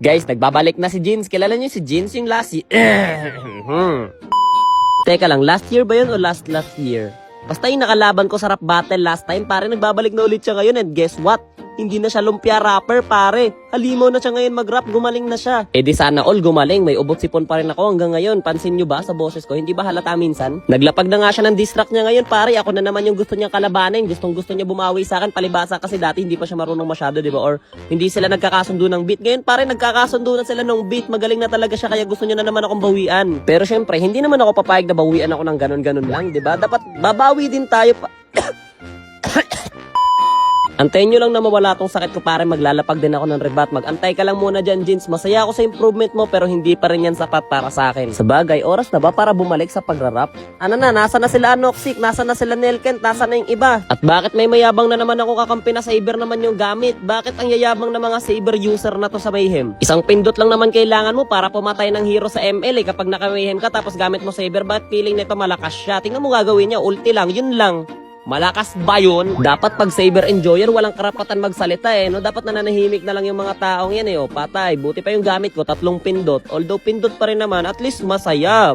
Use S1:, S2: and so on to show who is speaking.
S1: Guys, nagbabalik na si Jeans. Kilala niyo si Jeans yung last year? Teka lang, last year ba yun o last year? Basta yung nakalaban ko sa rap battle last time, pare nagbabalik na ulit siya ngayon and guess what? Hindi na siya lumpia rapper, pare. Halimaw na siya ngayon mag-rap, gumaling na siya. Eh di sana all gumaling, may ubot sipon pa rin ako hanggang ngayon. Pansin nyo ba sa boses ko? Hindi ba halata minsan? Naglapag na nga siya ng diss track niya ngayon, pare. Ako na naman yung gusto niyang kalabanin. Gusto niya bumawi sa akin, palibasa kasi dati hindi pa siya marunong masyado, di ba? Or hindi sila nagkakasundo ng beat. Ngayon, pare, nagkakasundo na sila ng beat. Magaling na talaga siya, kaya gusto niya na naman akong bawian. Pero syempre, hindi naman ako papayag na bawian ako ng ganun-ganun lang, di ba? Dapat babawi din tayo pa. Antayin nyo lang na mawala tong sakit ko, pare. Maglalapag din ako ng rebat. Magantay ka lang muna dyan, Jeans. Masaya ako sa improvement mo pero hindi pa rin yan sapat para sa akin. Sa bagay, oras na ba para bumalik sa pagrarap? Ano na, nasa na sila Anoxic, nasa na sila Nelkent, nasa na yung iba? At bakit may mayabang na naman ako kakampi na Saber naman yung gamit? Bakit ang yayabang na mga Saber user na to sa Mayhem? Isang pindot lang naman kailangan mo para pumatay ng hero sa ML eh. Kapag naka-Mayhem ka tapos gamit mo Saber, bakit feeling nito malakas siya? Tingnan mo gagawin niya, ulti lang, yun lang. Malakas ba yun? Dapat pag Saber Enjoyer, walang karapatan magsalita eh, no? Dapat nananahimik na lang yung mga taong yan eh, oh. Patay, buti pa yung gamit ko, 3 pindot. Although pindot pa rin naman, at least masaya.